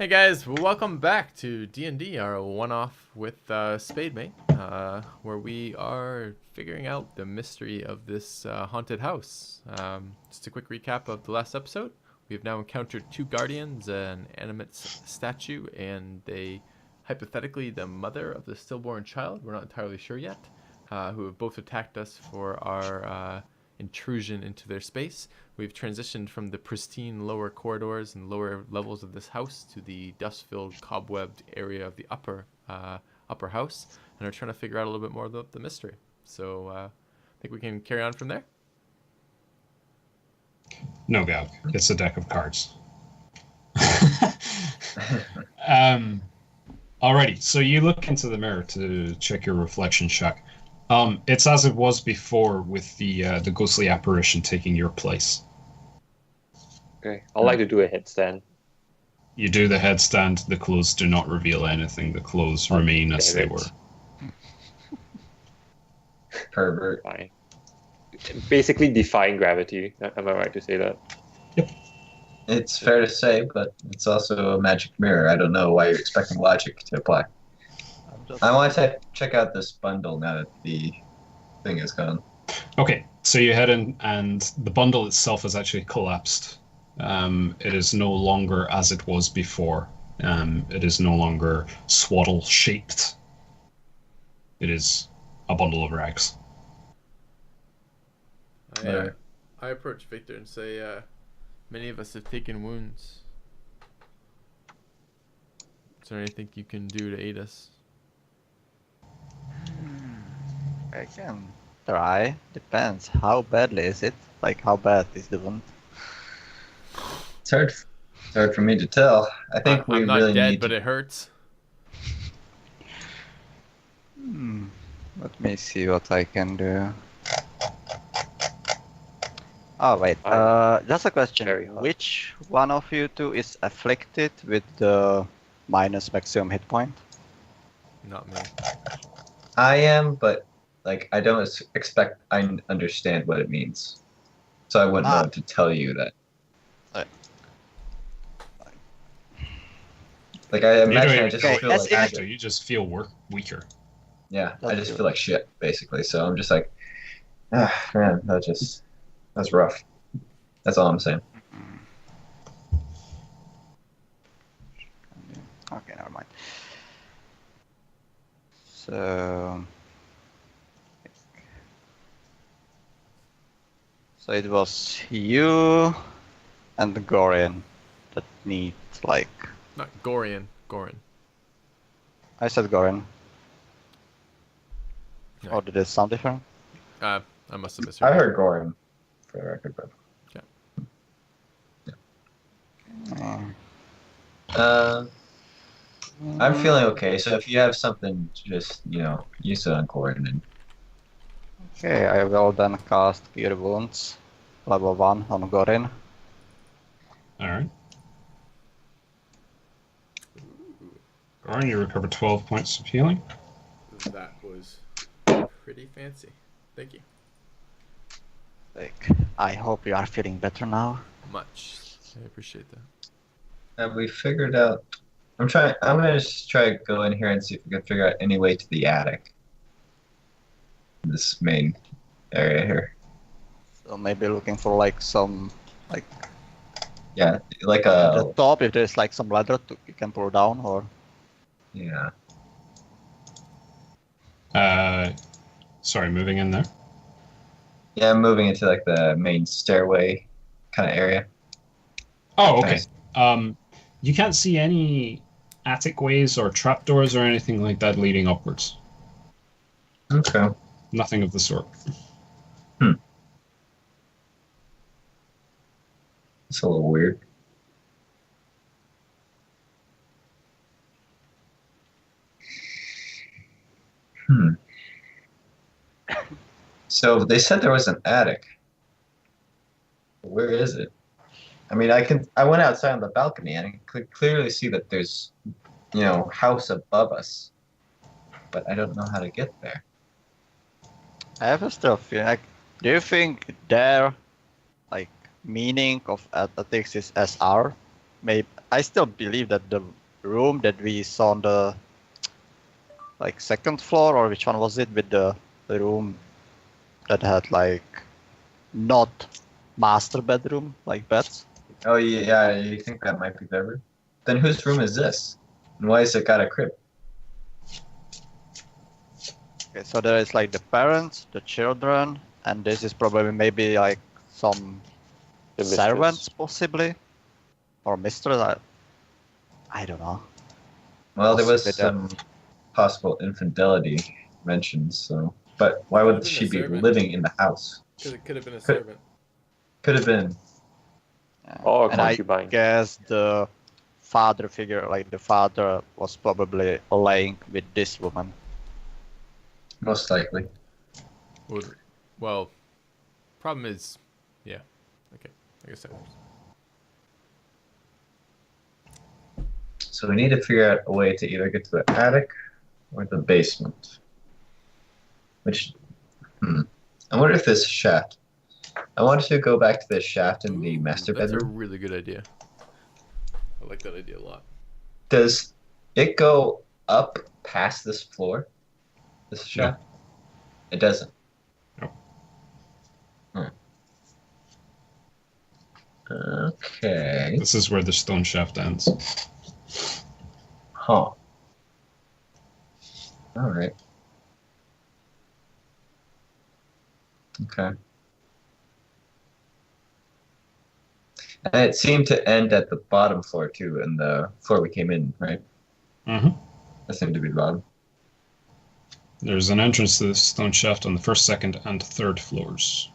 Hey guys, welcome back to D&D, our one-off with Spademate, where we are figuring out the mystery of this haunted house. Just a quick recap of the last episode. We have now encountered two guardians, an animate statue, and hypothetically the mother of the stillborn child, we're not entirely sure yet, who have both attacked us for our intrusion into their space. We've transitioned from the pristine lower corridors and lower levels of this house to the dust-filled, cobwebbed area of the upper house, and are trying to figure out a little bit more about the mystery. So I think we can carry on from there. No, Gal. It's a deck of cards. Alrighty, so you look into the mirror to check your reflection check. It's as it was before, with the ghostly apparition taking your place. Okay, I'd like to do a headstand. You do the headstand. The clothes do not reveal anything. The clothes remain as they were. Pervert. Fine. Basically defying gravity. Am I right to say that? Yep. It's fair to say, but it's also a magic mirror. I don't know why you're expecting logic to apply. I want to check out this bundle now that the thing is gone. Okay, so you head in, and the bundle itself has actually collapsed. It is no longer as it was before. It is no longer swaddle-shaped. It is a bundle of rags. I approach Victor and say, many of us have taken wounds. Is there anything you can do to aid us? I can try. Depends. How badly is it? Like, how bad is the wound? It's hard for me to tell. I think we I'm not really dead, need but to... it hurts. Let me see what I can do. Oh wait, just a question. Which one of you two is afflicted with the minus maximum hit point? Not me. I am, but like I don't expect I understand what it means, so I wouldn't know to tell you that. Like I imagine, I just feel like you just feel weaker. Yeah, I just feel like shit basically. So I'm just like, man, that's rough. That's all I'm saying. Okay, never mind. So it was you and the Gorian that need like... Not Gorian, Gorin. I said Gorian. No. Or did it sound different? I must have misheard. I heard Gorin, for the record, but... I'm feeling okay, so if you have something, just, use it on Gorin. And... Okay, I will then cast Cure Wounds, level 1 on Gorin. Alright. Gorin, you recover 12 points of healing. That was pretty fancy. Thank you. Like, I hope you are feeling better now. Much. I appreciate that. Have we figured out... I'm gonna just try to go in here and see if we can figure out any way to the attic. This main area here. So maybe looking for like some, like... Yeah, like a... At the top, if there's like some ladder you can pull down, or... Yeah. Sorry, moving in there? Yeah, I'm moving into like the main stairway kind of area. Oh, okay. You can't see any attic ways or trapdoors or anything like that leading upwards. Okay. Nothing of the sort. It's a little weird. So they said there was an attic. Where is it? I mean, I went outside on the balcony and I could clearly see that there's, house above us. But I don't know how to get there. I have a still feeling like, do you think their, like, meaning of athletics is SR? Maybe I still believe that the room that we saw on the like second floor, or which one was it, with the room that had like not master bedroom like beds. Oh yeah, you think that might be their room? Then whose room is this? And why has it got a crib? Okay, so there is like the parents, the children, and this is probably maybe like some The mistress. servants possibly, or mistress. I don't know. Well, there was Possibly some possible infidelity mentioned, so. But why would Could've been she a be servant. living in the house? Could have been a servant. Could have been. Or a And I concubine. guess the father figure, like the father, was probably laying with this woman. Most likely. Well, problem is, yeah. Okay, I guess that works. So we need to figure out a way to either get to the attic or the basement. Which, I wonder if this shaft. I wanted to go back to this shaft in the Ooh, master that's bedroom. a really good idea. I like that idea a lot. Does it go up past this floor? This shaft? It doesn't. No. Okay. This is where the stone shaft ends. Huh. Alright. Okay. And it seemed to end at the bottom floor too, and the floor we came in, right? Mm-hmm. That seemed to be the bottom. There's an entrance to the stone shaft on the first, second, and third floors.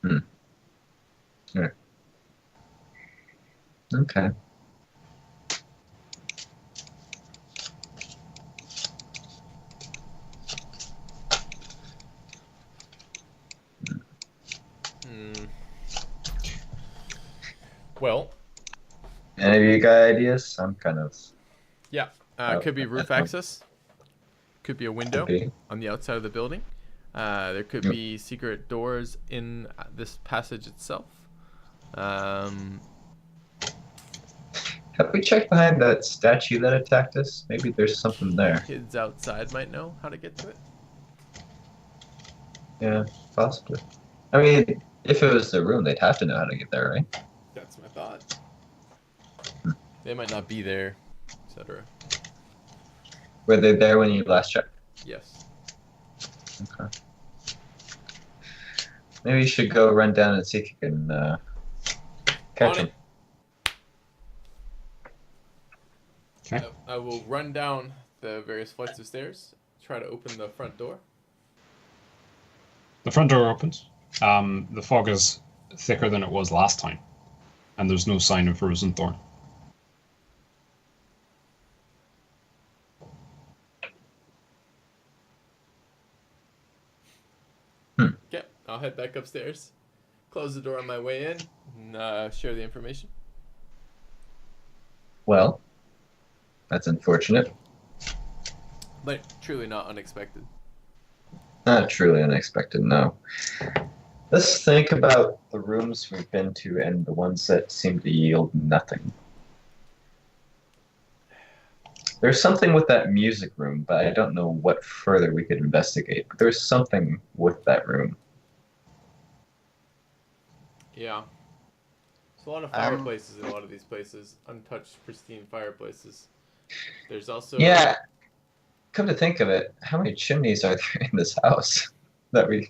Yeah. Okay. Well, Any of you got ideas? I'm kind of yeah. Could be roof access. Could be a window be. on the outside of the building. There could Yep. be secret doors in this passage itself. Have we checked behind that statue that attacked us? Maybe there's something there. Kids outside might know how to get to it. Yeah, possibly. I mean, if it was the room, they'd have to know how to get there, right? That's my thought. They might not be there, etc. Were they there when you last checked? Yes. Okay. Maybe you should go run down and see if you can catch On him. it. Okay. I will run down the various flights of stairs, try to open the front door. The front door opens. The fog is thicker than it was last time, and there's no sign of Rosenthorn. Okay, I'll head back upstairs, close the door on my way in, and share the information. Well, that's unfortunate. But truly not unexpected. Not truly unexpected, no. Let's think about the rooms we've been to and the ones that seem to yield nothing. There's something with that music room, but I don't know what further we could investigate. But there's something with that room. Yeah. There's a lot of fireplaces in a lot of these places. Untouched, pristine fireplaces. There's also... Yeah. Come to think of it, how many chimneys are there in this house that we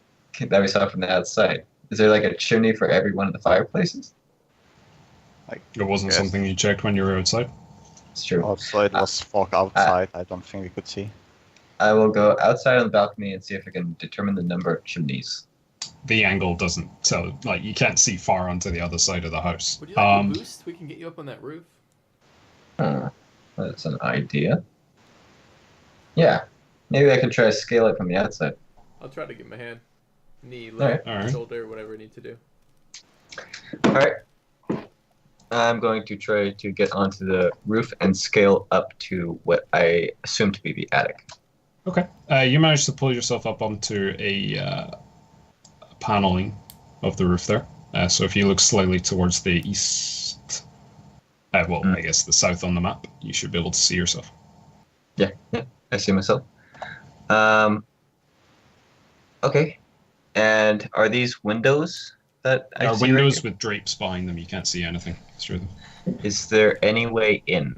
saw from the outside? Is there like a chimney for every one of the fireplaces? It wasn't Yes. something you checked when you were outside? It's true. Outside was fog outside. I don't think we could see. I will go outside on the balcony and see if I can determine the number of chimneys. The angle doesn't tell, like, you can't see far onto the other side of the house. Would you like a boost? We can get you up on that roof. That's an idea. Yeah, maybe I could try to scale it from the outside. I'll try to give him a hand. Knee, leg, Alright. shoulder, whatever I need to do. Alright. I'm going to try to get onto the roof and scale up to what I assume to be the attic. Okay. You managed to pull yourself up onto a paneling of the roof there. So if you look slightly towards the east, Well, I guess the south on the map. You should be able to see yourself. Yeah, I see myself. Okay. And are these windows that There I are see right windows here? with drapes behind them. You can't see anything through them. Is there any way in?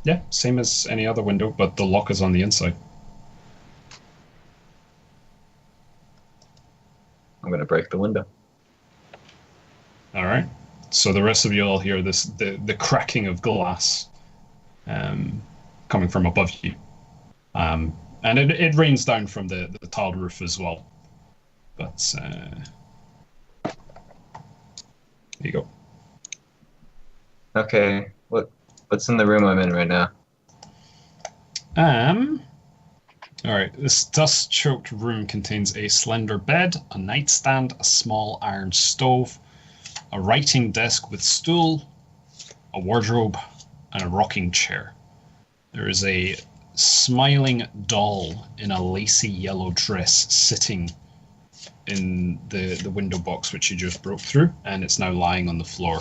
Yeah, same as any other window, but the lock is on the inside. I'm gonna break the window. All right. So the rest of you all hear the cracking of glass coming from above you. And it rains down from the tiled roof as well. But there you go. Okay. What's in the room I'm in right now? All right. This dust-choked room contains a slender bed, a nightstand, a small iron stove, a writing desk with stool, a wardrobe, and a rocking chair. There is a smiling doll in a lacy yellow dress sitting in the window box which you just broke through, and it's now lying on the floor.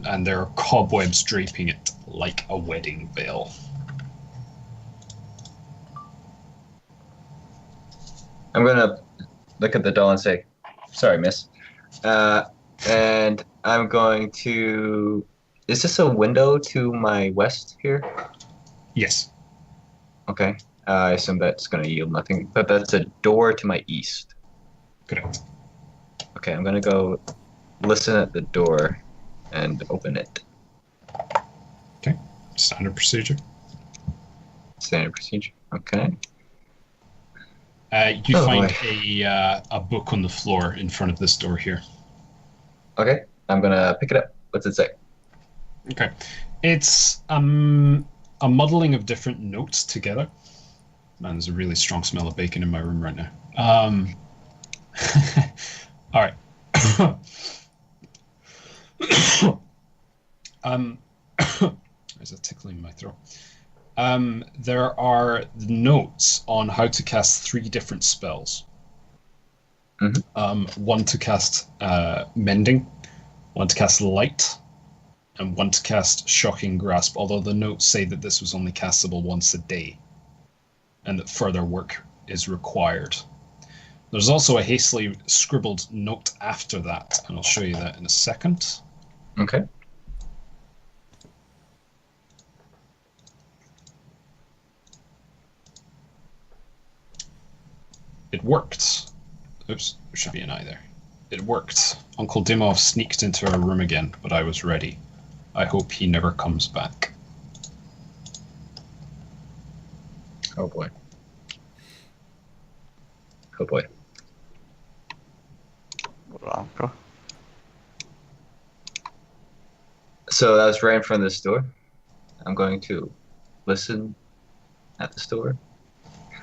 And there are cobwebs draping it like a wedding veil. I'm gonna look at the doll and say, "Sorry, miss." And I'm going to. Is this a window to my west here? Yes. Okay. I assume that's gonna yield nothing, but that's a door to my east. Correct. Okay, I'm gonna go listen at the door and open it. Okay. Standard procedure. Standard procedure. Okay. You Oh, find boy. a book on the floor in front of this door here. Okay. I'm gonna pick it up. What's it say? Okay. It's a muddling of different notes together. Man, there's a really strong smell of bacon in my room right now. All right. There's a tickling in my throat. There are notes on how to cast 3 different spells. One to cast Mending, one to cast Light, and one to cast Shocking Grasp, although the notes say that this was only castable once a day, and that further work is required. There's also a hastily scribbled note after that, and I'll show you that in a second. Okay. It worked. Oops, there should be an eye there. It worked. Uncle Dimov sneaked into our room again, but I was ready. I hope he never comes back. Oh boy. Oh boy. Blanco. So that was right in front of this door. I'm going to listen at this door.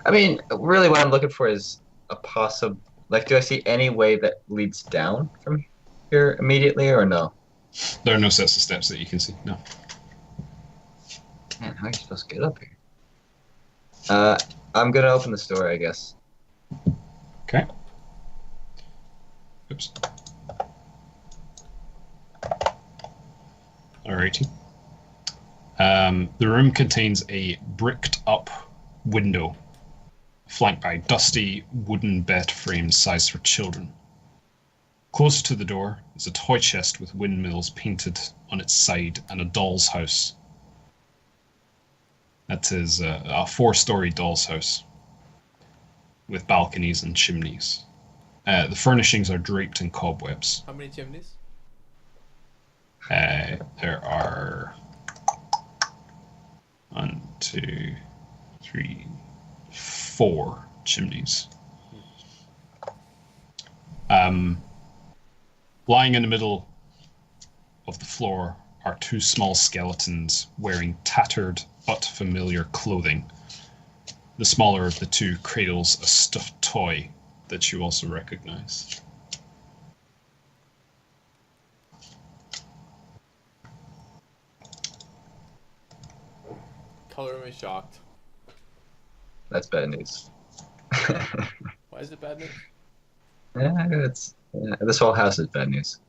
I mean, really what I'm looking for is a possible... Like, do I see any way that leads down from here immediately, or no? There are no sets of steps that you can see, no. Man, how are you supposed to get up here? I'm gonna open this door, I guess. Okay. Oops. Alrighty. The room contains a bricked up window, flanked by dusty wooden bed frames sized for children. Closer to the door is a toy chest with windmills painted on its side and a doll's house. That is a 4-story doll's house with balconies and chimneys. The furnishings are draped in cobwebs. How many chimneys? There are 1, 2, 3, 4 chimneys. Lying in the middle of the floor are 2 small skeletons wearing tattered but familiar clothing. The smaller of the 2 cradles a stuffed toy that you also recognize. Color me shocked. That's bad news. Why is it bad news? This whole house is bad news.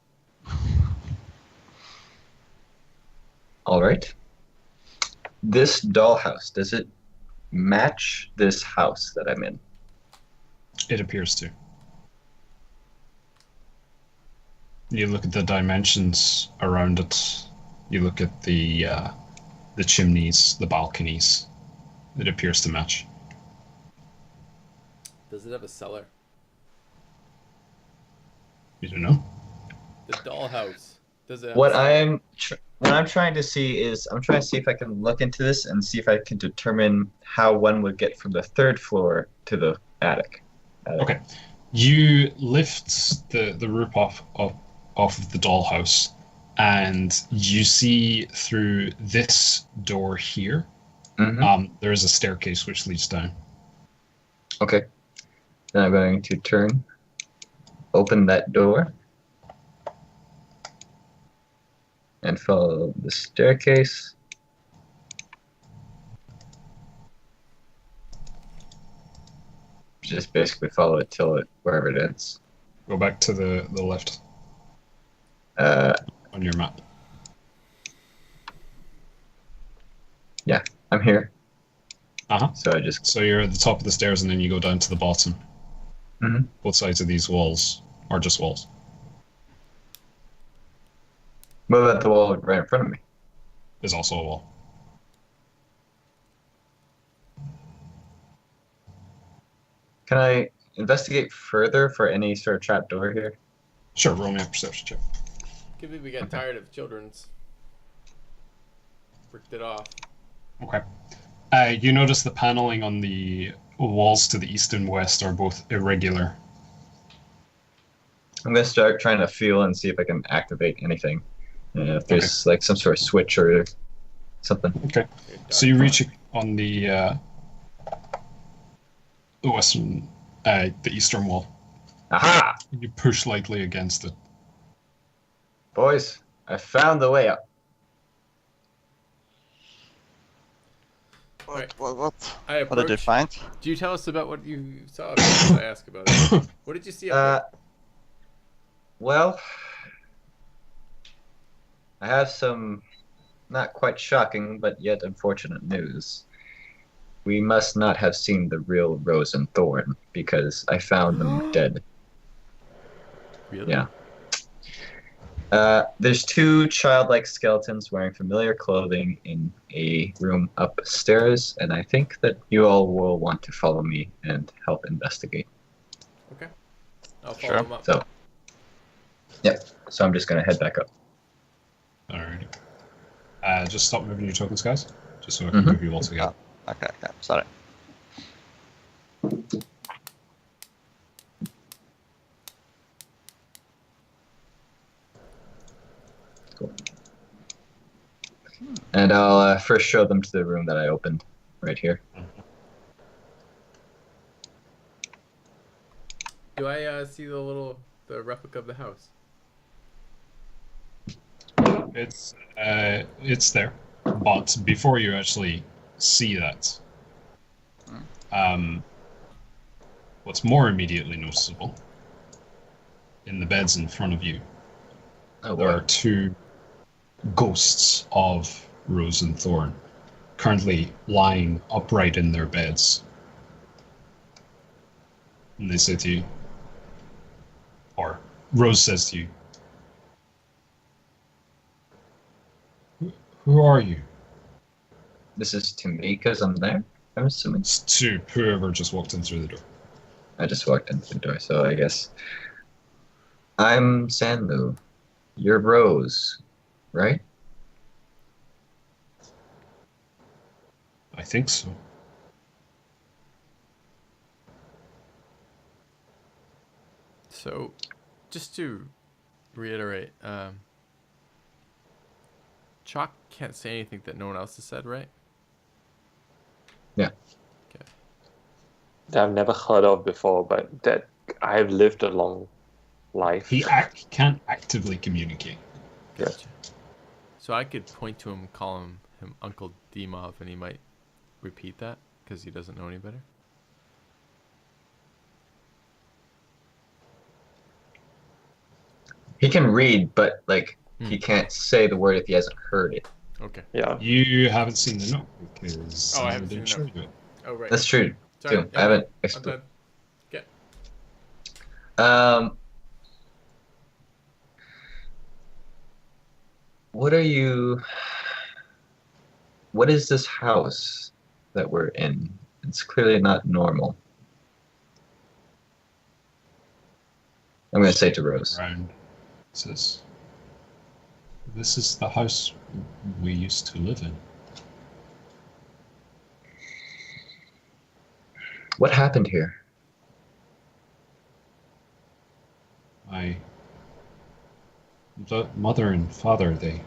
All right. This dollhouse, does it match this house that I'm in? It appears to. You look at the dimensions around it. You look at the chimneys, the balconies. It appears to match. Does it have a cellar? You don't know? The dollhouse. Does it have What a cellar? what I'm trying to see is I'm trying to see if I can look into this and see if I can determine how one would get from the third floor to the attic. Okay. You lift the roof off of the dollhouse, and you see through this door here. Mhm. There is a staircase which leads down. Okay. Then I'm going to open that door, and follow the staircase. Just basically follow it till wherever it ends. Go back to the left on your map. Yeah, I'm here. Uh-huh. So I just. So you're at the top of the stairs, and then you go down to the bottom. Mhm. Both sides of these walls are just walls. What about the wall right in front of me? There's also a wall. Can I investigate further for any sort of trap door here? Sure, roll me a perception check. Could be we got tired of children's. Bricked it off. Okay. You notice the paneling on the walls to the east and west are both irregular. I'm gonna start trying to feel and see if I can activate anything. If there's like some sort of switch or something. Okay. So you reach on the western, the eastern wall. Aha! You push lightly against it. Boys, I found the way up. What? I What did you approach. find? Do you tell us about what you saw? I ask about it. What did you see up Well, I have some not quite shocking but yet unfortunate news. We must not have seen the real Rose and Thorn because I found them dead. there? Really? Yeah. There's two childlike skeletons wearing familiar clothing in a room upstairs, and I think that you all will want to follow me and help investigate. Okay. I'll follow Sure. him up. So, yep. So I'm just gonna head back up. Alright. Just stop moving your tokens, guys. Just so I can Mhm. move you all together. Okay, sorry. Cool. And I'll first show them to the room that I opened right here. Do I see the replica of the house? It's there, but before you actually see that, what's more immediately noticeable in the beds in front of you, Oh, there are wow. two ghosts of Rose and Thorn currently lying upright in their beds, and they say to you, or Rose says to you, "Who are you?" This is to me because I'm there, I'm assuming. It's to whoever just walked in through the door. I just walked into the door, so I guess. I'm Sanlu. You're Rose, right? I think so. So, just to reiterate, Chalk can't say anything that no one else has said, right? Yeah. Okay. That I've never heard of before, but that I've lived a long life. He can't actively communicate. Gotcha. So I could point to him, call him Uncle Dimov, and he might repeat that because he doesn't know any better. He can read, but like Hmm. he can't say the word if he hasn't heard it. Okay. Yeah. You haven't seen the note because Oh, I haven't didn't seen the show you it. Oh, right. That's true Sorry, too. I haven't I'm explored. done. Um, what are you? What is this house that we're in? It's clearly not normal. I'm going to say to Rose. Around says, "This is the house we used to live in." What happened here? The mother and father, they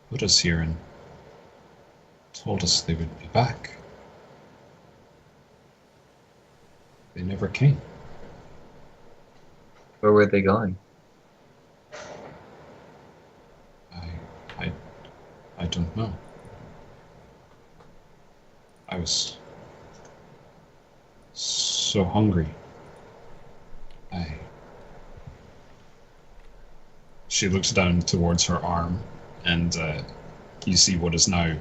put us here and told us they would be back. They never came. Where were they going? I don't know. I was so hungry. She looks down towards her arm, and you see what is now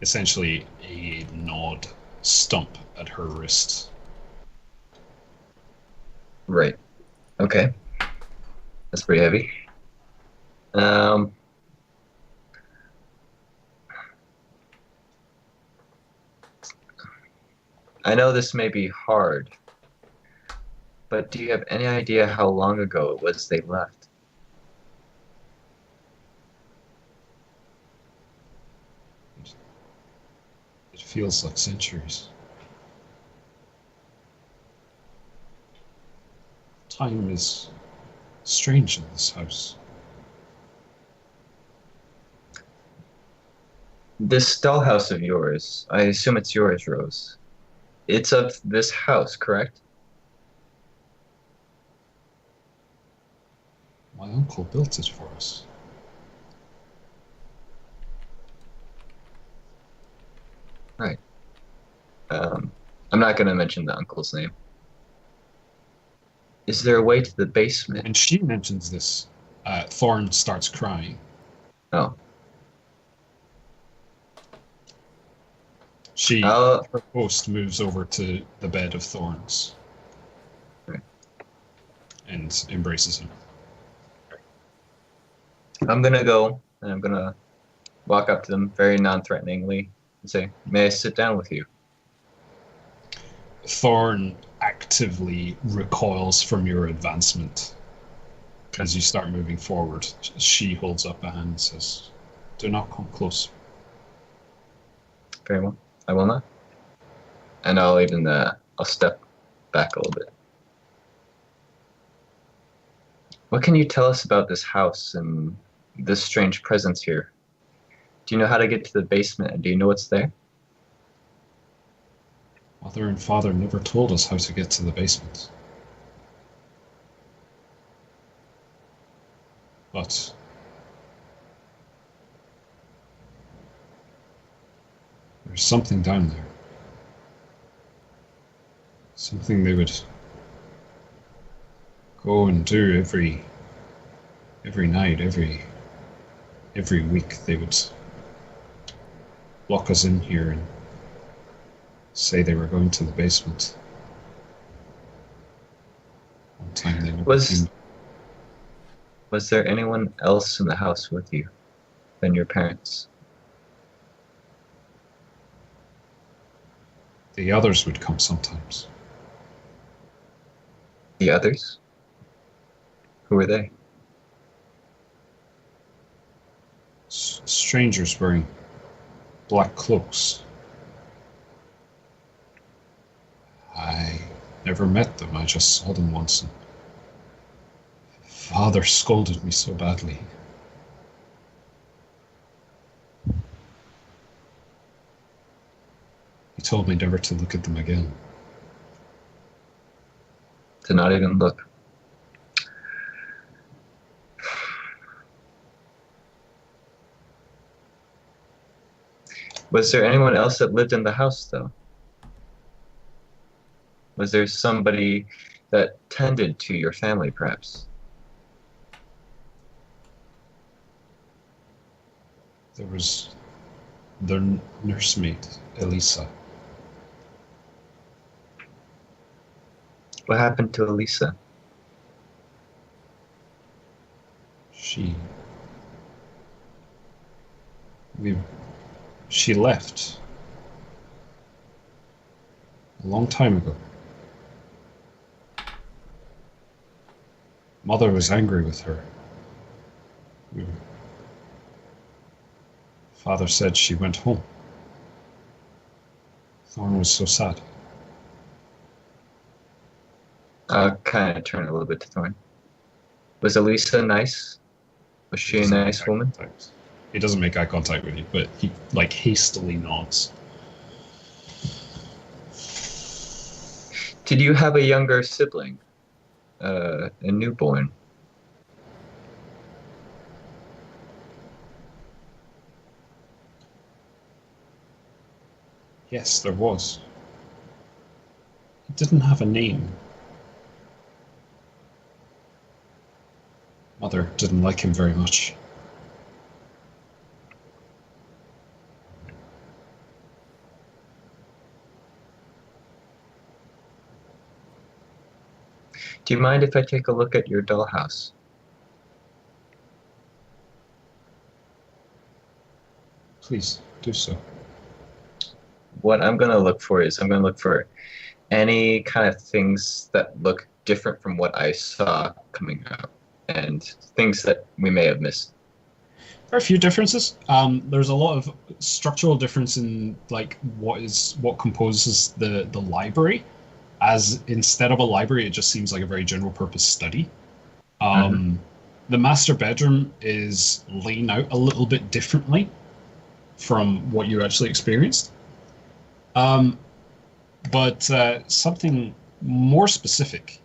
essentially a gnawed stump at her wrist. Right. Okay. That's pretty heavy. I know this may be hard, but do you have any idea how long ago it was they left? It feels like centuries. Time is strange in this house. This dollhouse of yours, I assume it's yours, Rose. It's of this house, correct? My uncle built it for us. Right. I'm not going to mention the uncle's name. Is there a way to the basement? And she mentions this. Thorn starts crying. Oh. Her host moves over to the bed of thorns. Right. And embraces him. I'm going to go, and I'm going to walk up to them very non-threateningly and say, "May I sit down with you?" Thorn actively recoils from your advancement. As you start moving forward, she holds up a hand and says, "Do not come close." Very well. I will not. And I'll even, I'll step back a little bit. What can you tell us about this house and this strange presence here? Do you know how to get to the basement, and do you know what's there? Mother and father never told us how to get to the basement. But there's something down there. Something they would go and do every night, every week. They would lock us in here and say they were going to the basement. One time they never came. Was there anyone else in the house with you than your parents? The others would come sometimes. The others? Who were they? Strangers wearing black cloaks. I never met them, I just saw them once, and father scolded me so badly. He told me never to look at them again. To not even look. Was there anyone else that lived in the house, though? Was there somebody that tended to your family, perhaps? There was their nursemaid, Elisa. What happened to Elisa? She left a long time ago. Mother was angry with her. Father said she went home. Thorn was so sad. I'll kind of turn a little bit to Thorn. Was Elisa nice? Was she a nice woman? He doesn't make eye contact with you, but he like hastily nods. Did you have a younger sibling? A newborn? Yes, there was. He didn't have a name. Mother didn't like him very much. Do you mind if I take a look at your dollhouse? Please, do so. What I'm going to look for is I'm going to look for any kind of things that look different from what I saw coming out, and things that we may have missed. There are a few differences. There's a lot of structural difference in like what composes the library. As instead of a library, it just seems like a very general purpose study. The master bedroom is laying out a little bit differently from what you actually experienced. But something more specific.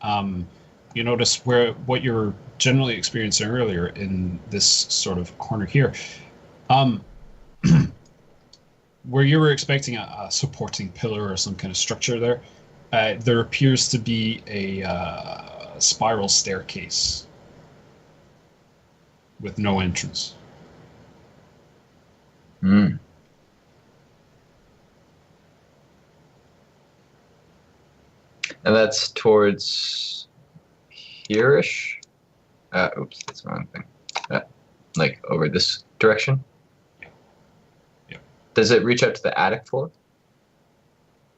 You notice what you were generally experiencing earlier in this sort of corner here. Where you were expecting a supporting pillar or some kind of structure there, there appears to be a spiral staircase with no entrance. Hmm. And that's towards here-ish? Oops, that's the wrong thing. Like over this direction? Yeah. Does it reach out to the attic floor?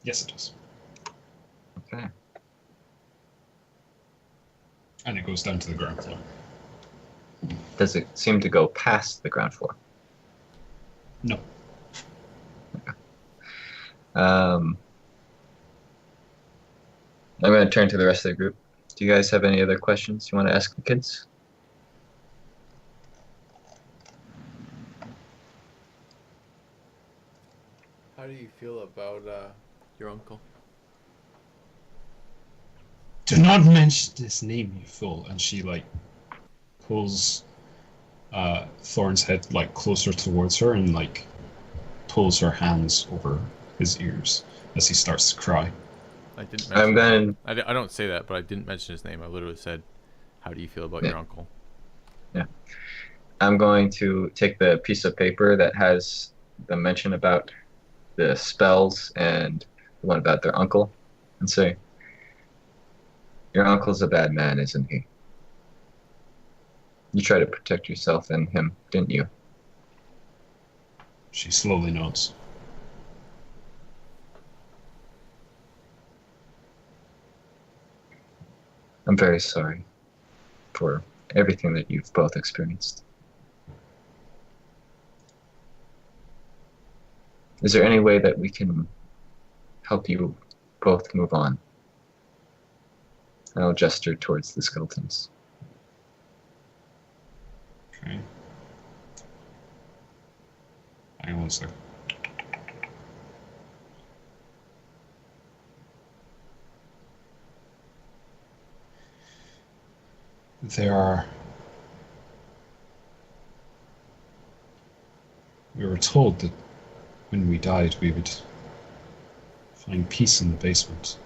Yes, it does. Okay. And it goes down to the ground floor. Does it seem to go past the ground floor? No. I'm going to turn to the rest of the group. Do you guys have any other questions you want to ask the kids? How do you feel about your uncle? Do not mention his name, you fool. And she like pulls Thorn's head like closer towards her and like pulls her hands over his ears as he starts to cry. I didn't. I'm going. I don't say that, but I didn't mention his name. I literally said, "How do you feel about your uncle?" Yeah. I'm going to take the piece of paper that has the mention about the spells and the one about their uncle and say, "Your uncle's a bad man, isn't he? You tried to protect yourself and him, didn't you?" She slowly nods. I'm very sorry for everything that you've both experienced. Is there any way that we can help you both move on? And I'll gesture towards the skeletons. Okay. Hang on one second. We were told that when we died we would find peace in the basement.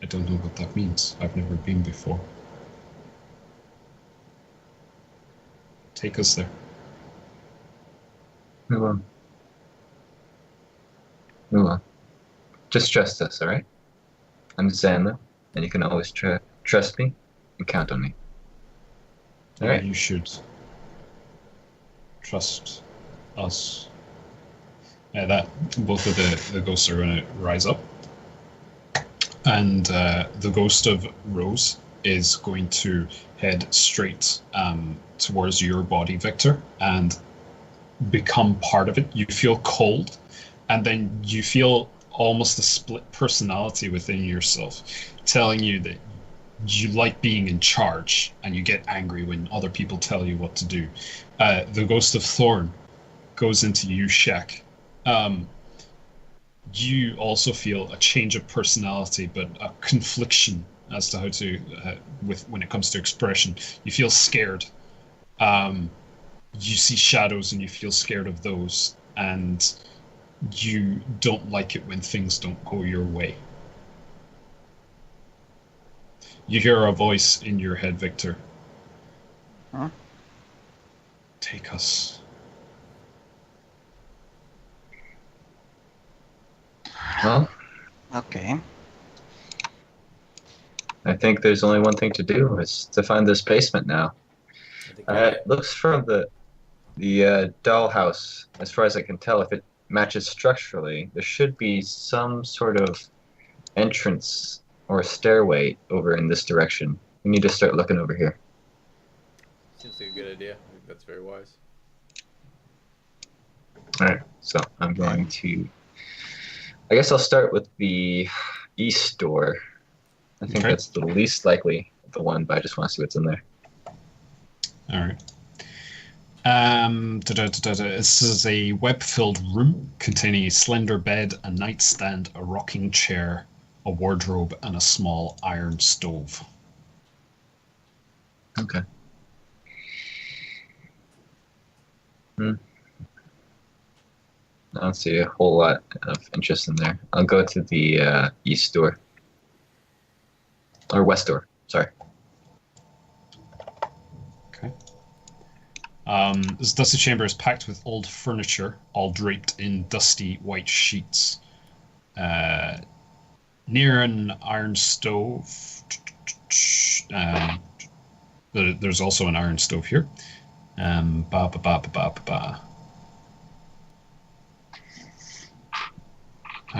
I don't know what that means. I've never been before. Take us there. We will. We will. Just trust us, all right? I'm Xanla, and you can always trust me and count on me. All right. You should trust us. That both of the ghosts are going to rise up, and the ghost of Rose is going to head straight towards your body, Victor, and become part of it. You feel cold, and then you feel almost a split personality within yourself, telling you that you like being in charge, and you get angry when other people tell you what to do. The ghost of Thorn goes into you, Shaq. You also feel a change of personality, but a confliction as to how to, when it comes to expression. You feel scared. You see shadows and you feel scared of those, and you don't like it when things don't go your way. You hear a voice in your head, Victor. Huh? Take us. Well, Okay. I think there's only one thing to do. It's to find this basement now. I think It looks from the dollhouse, as far as I can tell, if it matches structurally, there should be some sort of entrance or stairway over in this direction. We need to start looking over here. seems like a good idea. I think that's very wise. Alright, so I'm going to... I guess I'll start with the east door. I think Okay. that's the least likely of the one, but I just want to see what's in there. All right. This is a web-filled room containing a slender bed, a nightstand, a rocking chair, a wardrobe, and a small iron stove. Okay. I don't see a whole lot of interest in there. I'll go to the east door. Or west door, sorry. Okay. This dusty chamber is packed with old furniture, all draped in dusty white sheets. Near an iron stove, there's also an iron stove here. Hang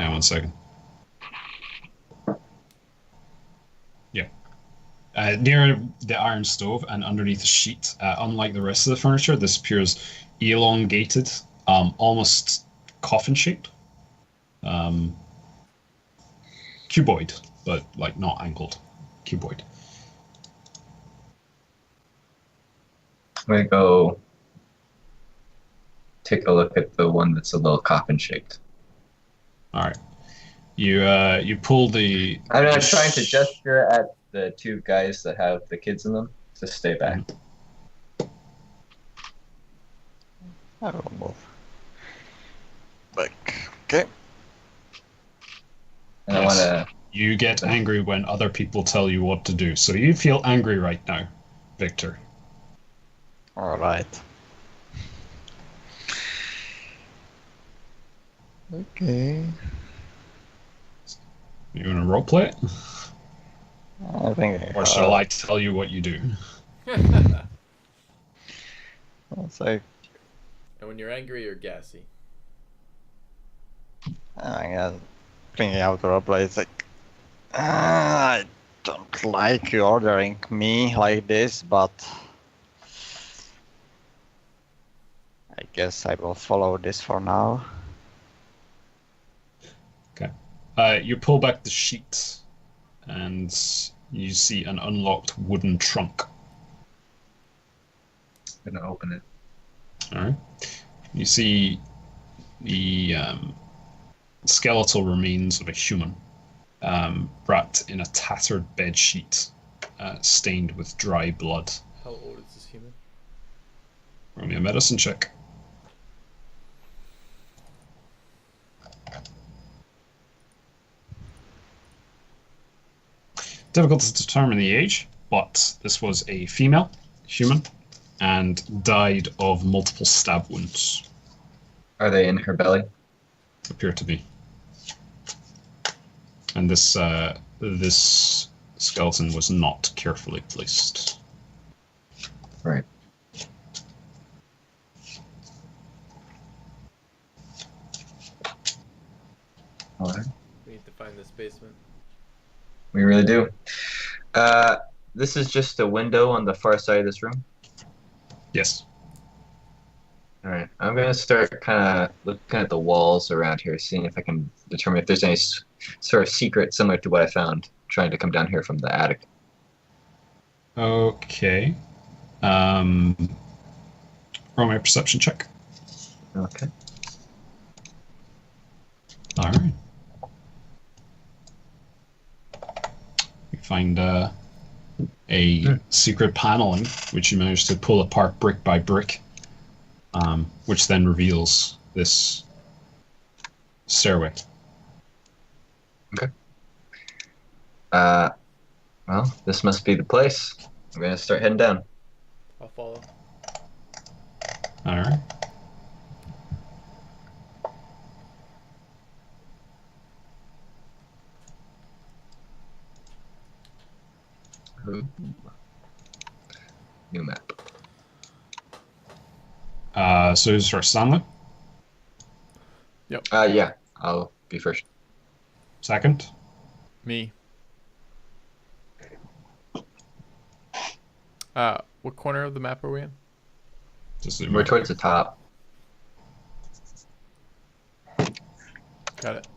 on one second. Yeah. Near the iron stove and underneath the sheet, unlike the rest of the furniture, this appears elongated, almost coffin-shaped. Cuboid, but like not angled. Cuboid. I'm going to go take a look at the one that's a little coffin-shaped. All right. You pull the... I'm not trying to gesture at the two guys that have the kids in them. Just stay back. I will move back. Okay. And I want to... You get angry when other people tell you what to do. So you feel angry right now, Victor. All right. Okay. You want to roleplay it? I think. Or shall I tell you what you do? It's like And when you're angry, you're gassy. I guess thinking out the roleplay. It's like I don't like you ordering me like this, but I guess I will follow this for now. Okay. You pull back the sheet, and you see an unlocked wooden trunk. I'm going to open it. All right. You see the skeletal remains of a human, wrapped in a tattered bed sheet, stained with dry blood. How old is this human? Roll me a medicine check. Difficult to determine the age, but this was a female human. and died of multiple stab wounds. Are they in her belly? Appear to be. And this skeleton was not carefully placed. Right. All right. We need to find this basement. We really do. This is just a window on the far side of this room. Yes. All right. I'm gonna start kind of looking at the walls around here, seeing if I can determine if there's any sort of secret similar to what I found trying to come down here from the attic. Okay. Roll my perception check. Okay. All right. You find a secret paneling, which you manage to pull apart brick by brick, which then reveals this stairway. Okay. Well, this must be the place. I'm gonna start heading down. I'll follow. All right. New map. So who's first? Stanley? Yeah, I'll be first. Second? Me. What corner of the map are we in? Just We're towards the top. Got it.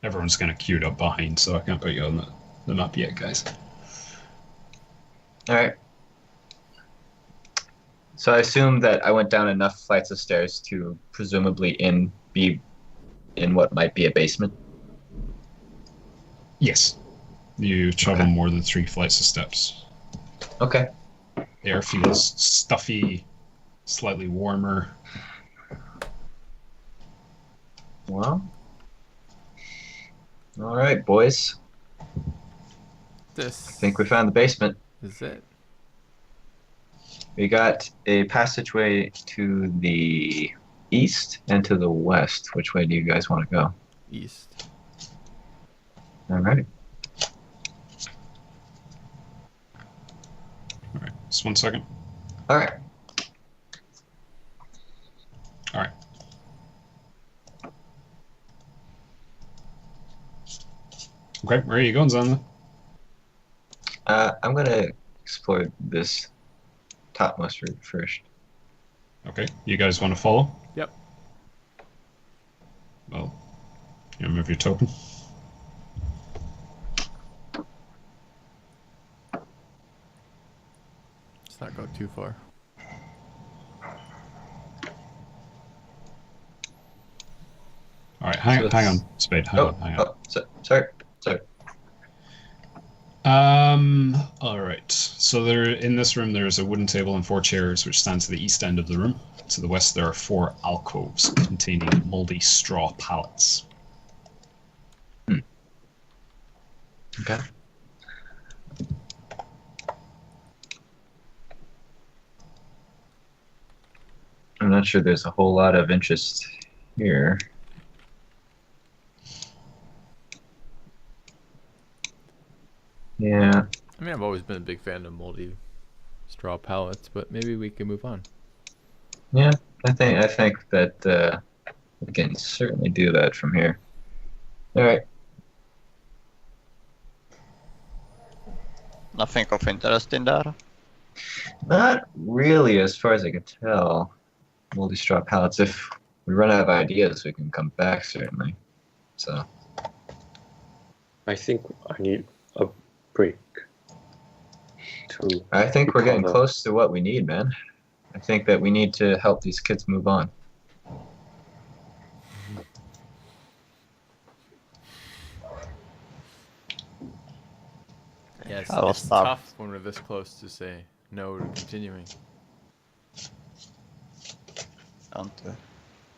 Everyone's kind of queued up behind, so I can't put you on the map yet, guys. All right. So I assume that I went down enough flights of stairs to presumably be in what might be a basement. Yes. You travel Okay. more than 3 flights of steps. Okay. Air feels stuffy, slightly warmer. Well. All right, boys. This I think we found the basement. is it. We got a passageway to the east and to the west. Which way do you guys want to go? East. All right. All right, just 1 second. All right. All right. Okay, where are you going, Zanla? I'm gonna explore this topmost route first. Okay, you guys want to follow? Yep. Well, you move your token. Let's not go too far. All right, hang on, Spade. Hang on. Sorry. All right. So in this room, there's a wooden table and 4 chairs, which stand to the east end of the room. To the west, there are 4 alcoves containing moldy straw pallets. Okay. I'm not sure there's a whole lot of interest here. Yeah. I mean, I've always been a big fan of moldy straw pallets, but maybe we can move on. Yeah, I think that we can certainly do that from here. All right. Nothing of interest in there. Not really, as far as I can tell. Moldy straw pallets. If we run out of ideas, we can come back, certainly. So. I think I need a break. To I think we're getting recover. close to what we need, man. I think that we need to help these kids move on. Yeah, I will it's stop. tough when we're this close to say no to continuing. Want to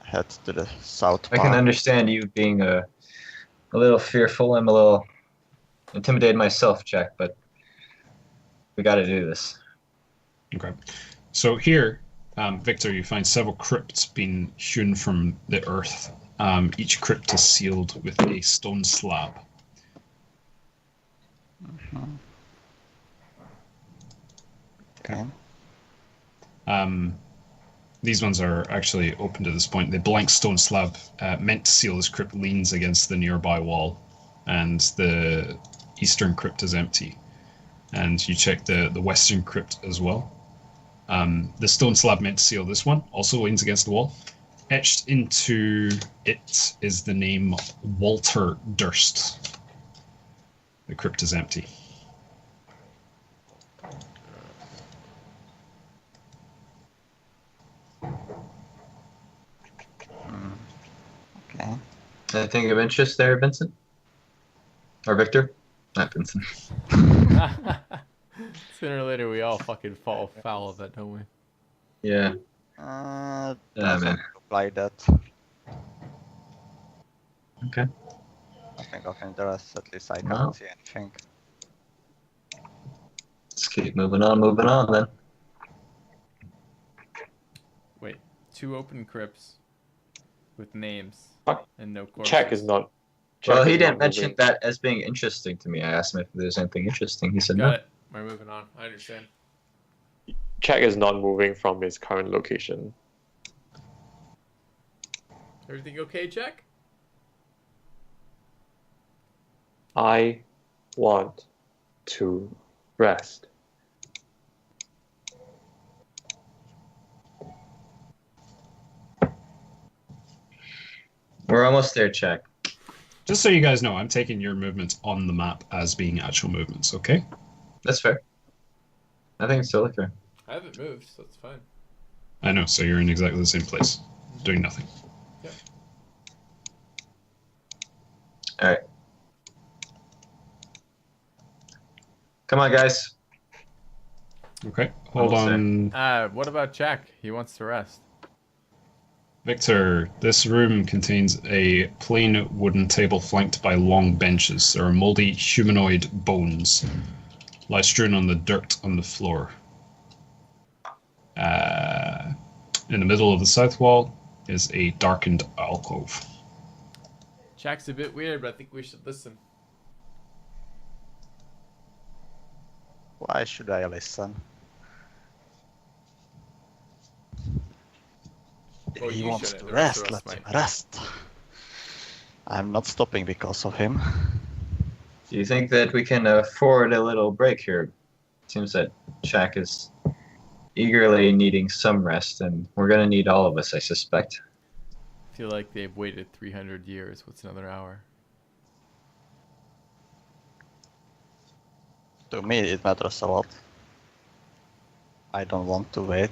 head to the south I part. can understand you being a little fearful. I'm a little intimidated myself, Jack, but we got to do this. Okay. So here, Victor, you find several crypts being hewn from the earth. Each crypt is sealed with a stone slab. Okay. These ones are actually open to this point. The blank stone slab meant to seal this crypt leans against the nearby wall, and the eastern crypt is empty. And you check the western crypt as well. The stone slab meant to seal this one also leans against the wall. Etched into it is the name Walter Durst. The crypt is empty. Okay. Anything of interest there, Vincent? Or Victor? Not Vincent. Sooner or later, we all fucking fall foul of that, don't we? Yeah. Doesn't man. look like that. Okay. Nothing of interest, at least I No. can't see anything. Let's keep moving on then. Wait, 2 open crypts with names Fuck. and no corpses. Check is not. Well, Check he is not didn't mention moving. that as being interesting to me. I asked him if there's anything interesting. He said Got no. it. We're moving on. I understand. Check is not moving from his current location. Everything okay, Jack? I want to rest. We're almost there, Jack. Just so you guys know, I'm taking your movements on the map as being actual movements, okay? That's fair. I think it's totally fair. I haven't moved, so it's fine. I know, so you're in exactly the same place, doing nothing. Yep. All right. Come on, guys. Okay, hold Almost on. What about Jack? He wants to rest. Victor, this room contains a plain wooden table flanked by long benches. There are moldy humanoid bones lie strewn on the dirt on the floor. In the middle of the south wall is a darkened alcove. Jack's a bit weird, but I think we should listen. Why should I listen? Well, He you wants shouldn't. to The rest of rest, us let him might. rest. I'm not stopping because of him. Do you think that we can afford a little break here? Seems that Jack is eagerly needing some rest, and we're gonna need all of us, I suspect. I feel like they've waited 300 years. What's another hour? To me, it matters a lot. I don't want to wait.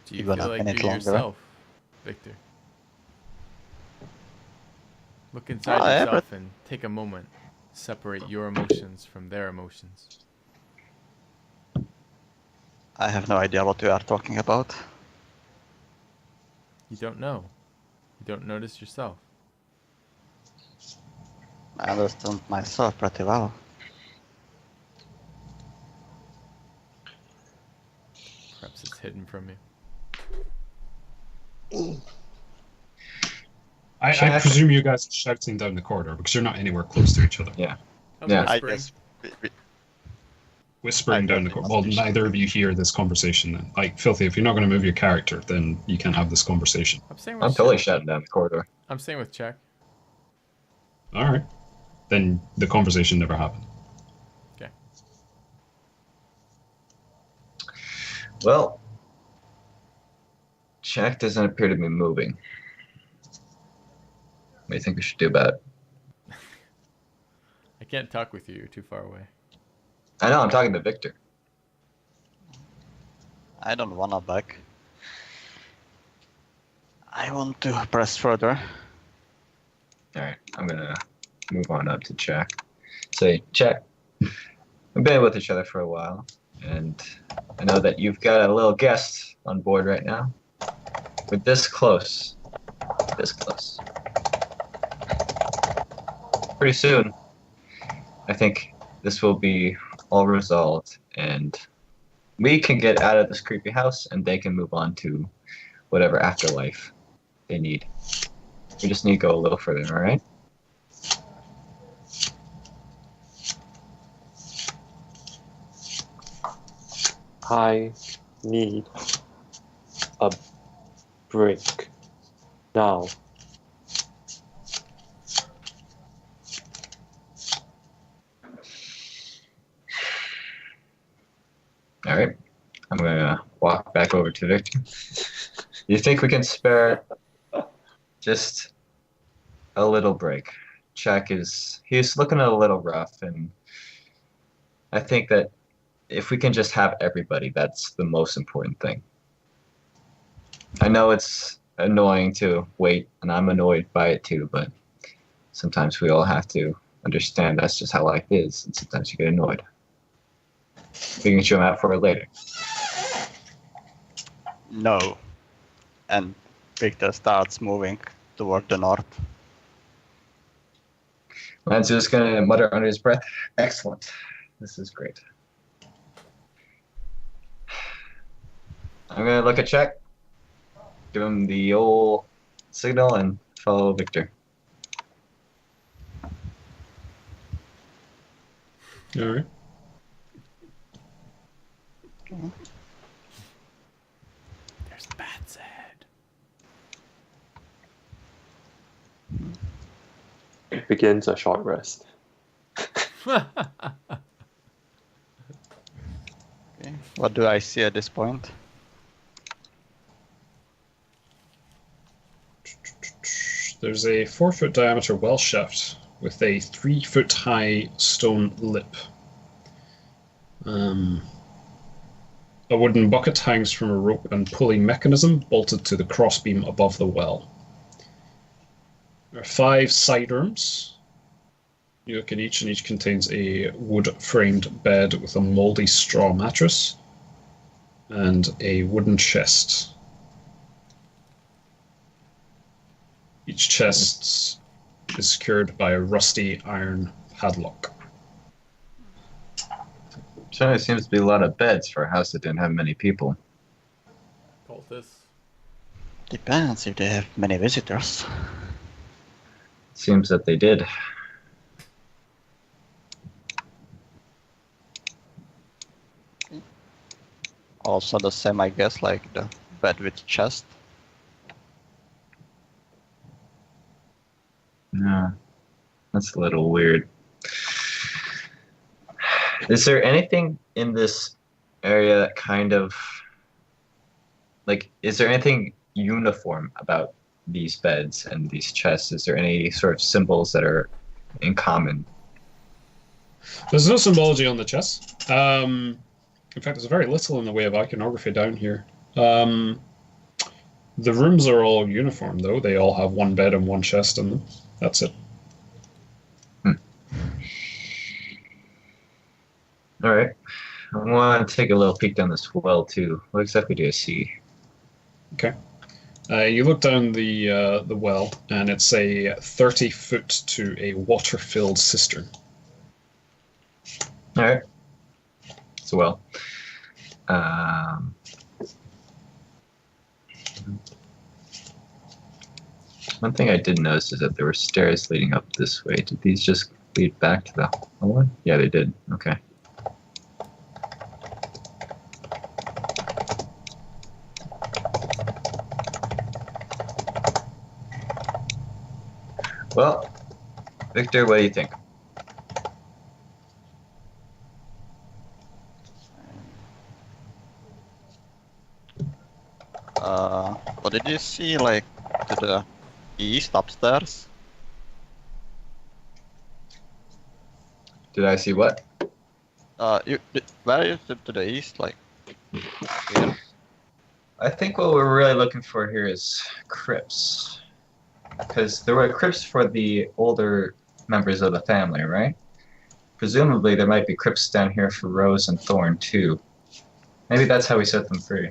Do you Even feel a like minute you're longer. yourself, Victor? Look inside Oh, yourself and take a moment. Separate your emotions from their emotions. I have no idea what you are talking about. You don't know. You don't notice yourself. I understand myself pretty well. Perhaps it's hidden from you. I Jack- presume you guys are shouting down the corridor because you're not anywhere close to each other. I'm Yeah. I whispering. guess Whispering I down the definitely corridor. Well, must be neither of you hear this conversation then. Like, Filthy, if you're not going to move your character, then you can't have this conversation. I'm saying with I'm totally Jack. shouting down the corridor. I'm saying with Jack. Alright. Then the conversation never happened. Well, Jack doesn't appear to be moving. What do you think we should do about it? I can't talk with you. You're too far away. I know, I'm talking to Victor. I don't wanna back. I want to press further. Alright, I'm gonna move on up to Jack. Say, Jack, we've been with each other for a while, and I know that you've got a little guest on board right now. We're this close. This close. Pretty soon, I think this will be all resolved, and we can get out of this creepy house, and they can move on to whatever afterlife they need. We just need to go a little further, alright? I need a break now. Alright. I'm gonna walk back over to Victor. You think we can spare just a little break? He's looking a little rough, and I think that if we can just have everybody, that's the most important thing. I know it's annoying to wait, and I'm annoyed by it too, but sometimes we all have to understand that's just how life is, and sometimes you get annoyed. We can chill out for it later. No. And Victor starts moving toward the north. Man's just gonna mutter under his breath, excellent. This is great. I'm gonna look at check, give him the old signal, and follow Victor. Alright. There's the bat's head. It begins a short rest. Okay. What do I see at this point? There's a 4-foot diameter well shaft with a 3-foot high stone lip. A wooden bucket hangs from a rope and pulley mechanism bolted to the crossbeam above the well. There are 5 side rooms. You look at each, and each contains a wood-framed bed with a mouldy straw mattress and a wooden chest. Each chest is secured by a rusty iron padlock. Certainly seems to be a lot of beds for a house that didn't have many people. Cultists. Depends if they have many visitors. Seems that they did. Also the same, I guess, like the bed with chest. Yeah, that's a little weird. Is there anything in this area that kind of, like, is there anything uniform about these beds and these chests? Is there any sort of symbols that are in common? There's no symbology on the chest. In fact, there's very little in the way of iconography down here. The rooms are all uniform, though. They all have one bed and one chest in them. That's it. All right. I want to take a little peek down this well, too. What exactly do I see? Okay. You look down the well, and it's a 30-foot to a water-filled cistern. All right. It's a well. One thing I did notice is that there were stairs leading up this way. Did these just lead back to the hallway? Yeah, they did. Okay. Well, Victor, what do you think? What did you see, like, to the east upstairs? Did I see what? Where is it to the east, like? Here? I think what we're really looking for here is crypts. Because there were crypts for the older members of the family, right? Presumably there might be crypts down here for Rose and Thorn, too. Maybe that's how we set them free.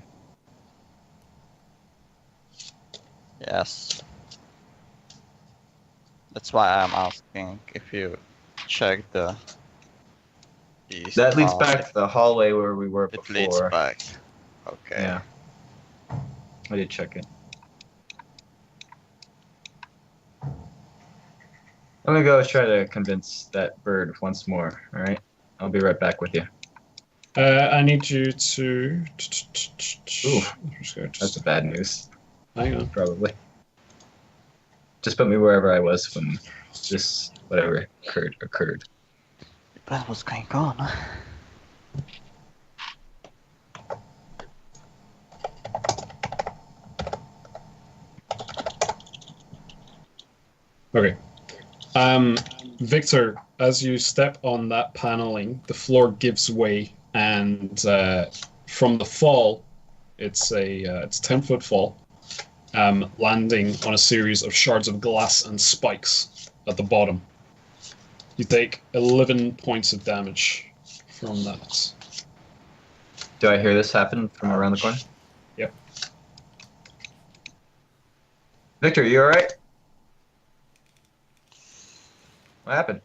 Yes. That's why I'm asking if you check the east That leads path. back to the hallway where we were It before. leads back. Okay. Yeah. I did check it. I'm gonna go try to convince that bird once more. All right. I'll be right back with you. I need you to. Ooh, that's bad news. Hang on. Probably. Just put me wherever I was when this whatever occurred. What's going on? Okay. Victor, as you step on that paneling, the floor gives way, and from the fall, it's a 10-foot fall, landing on a series of shards of glass and spikes at the bottom. You take 11 points of damage from that. Do I hear this happen from around the corner? Yep. Victor, you alright? What happened?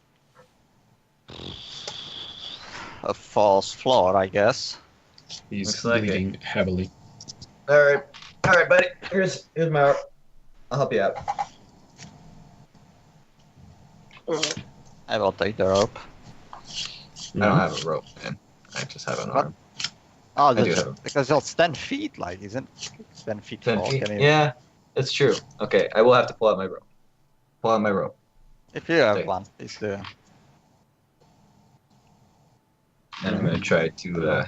A false floor, I guess. He's Looks like bleeding heavily. Alright, buddy. Here's my rope. I'll help you out. I will take the rope. I don't have a rope, man. I just have an What? arm. Oh, do have a- because it's 10 feet, like, isn't it? 10 feet 10 tall. feet? Can you, Yeah, it's true. Okay, I will have to pull out my rope. Pull out my rope. If you have Okay. one, please do. And I'm gonna try to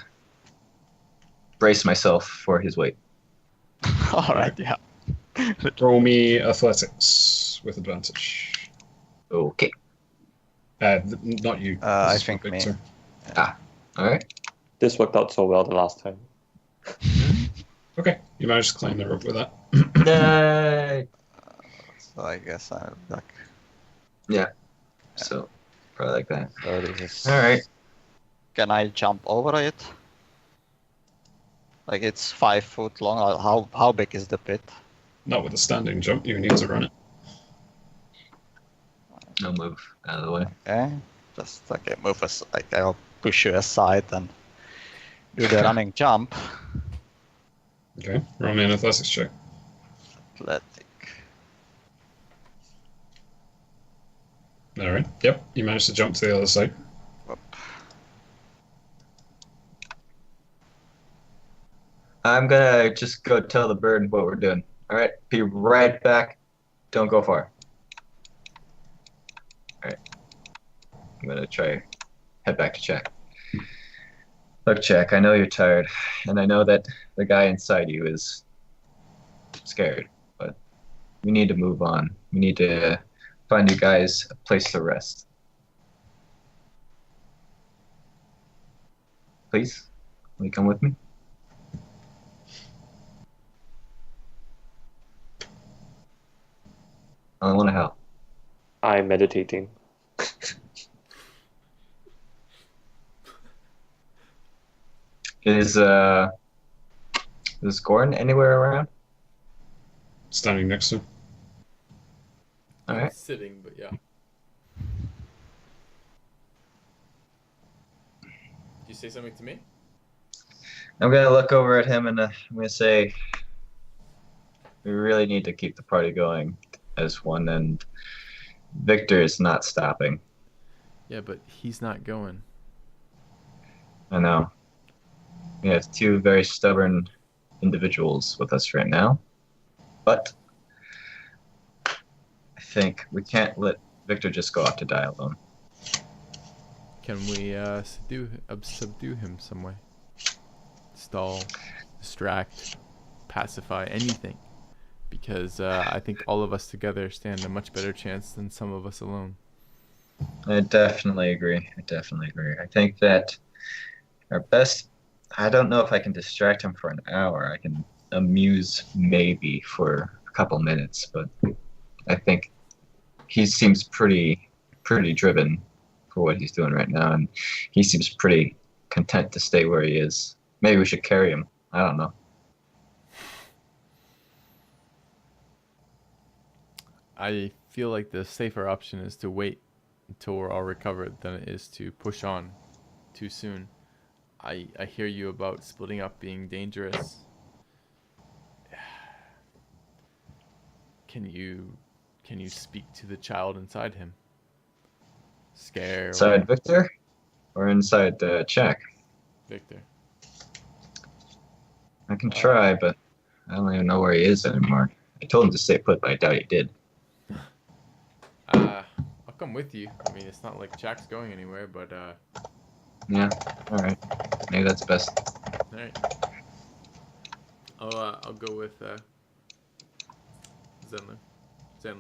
brace myself for his weight. Alright, yeah. Roll me athletics with advantage. Okay. Not you. I This is think me. Victor. Alright. This worked out so well the last time. Okay, you managed to climb the rope with that. Yay! So I guess I'm like. So, probably like that. So this is. Alright. Can I jump over it? Like it's 5 foot long. How big is the pit? Not with a standing jump, you need to run it. No move out of the way. Okay. Just okay, move us. Like I'll push you aside and do the running jump. Okay, roll me an athletics check. Athletic. Alright, yep, you managed to jump to the other side. Whoop. I'm gonna just go tell the bird what we're doing. Alright, be right back. Don't go far. Alright. I'm gonna try head back to Jack. Look, Jack, I know you're tired, and I know that the guy inside you is scared, but we need to move on. We need to find you guys a place to rest. Please, will you come with me? I want to help. I'm meditating. Is Gordon anywhere around? Standing next to him. All right. Sitting, but yeah. Do you say something to me? I'm gonna look over at him and I'm gonna say, we really need to keep the party going as one, and Victor is not stopping. Yeah, but he's not going. I know. We have two very stubborn individuals with us right now, but I think we can't let Victor just go off to die alone. Can we subdue him some way? Stall, distract, pacify, anything. Because I think all of us together stand a much better chance than some of us alone. I definitely agree. I think that our best, I don't know if I can distract him for an hour. I can amuse maybe for a couple minutes, but I think he seems pretty driven for what he's doing right now, and he seems pretty content to stay where he is. Maybe we should carry him. I don't know. I feel like the safer option is to wait until we're all recovered than it is to push on too soon. I hear you about splitting up being dangerous. Can you speak to the child inside him? Scare Inside Victor, or inside Jack? Victor. I can try, but I don't even know where he is anymore. I told him to stay put, but I doubt he did. I'll come with you. I mean, it's not like Jack's going anywhere, but Yeah. All right. Maybe that's best. all right. I'll go with Zenlu. Excuse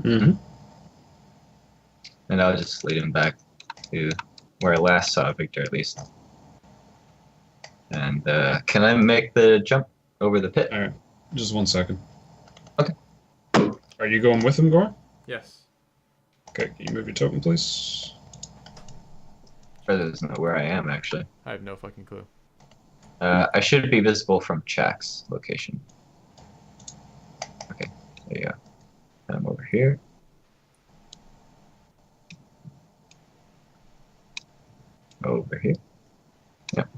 me. Mm-hmm. And I'll just lead him back to where I last saw Victor, at least. And can I make the jump over the pit? All right. Just 1 second. Okay. Are you going with him, Goran? Yes. Okay, can you move your token, please? Further doesn't know where I am, actually. I have no fucking clue. I should be visible from Jack's location. Okay, there you go. I'm over here. Over here. Yep.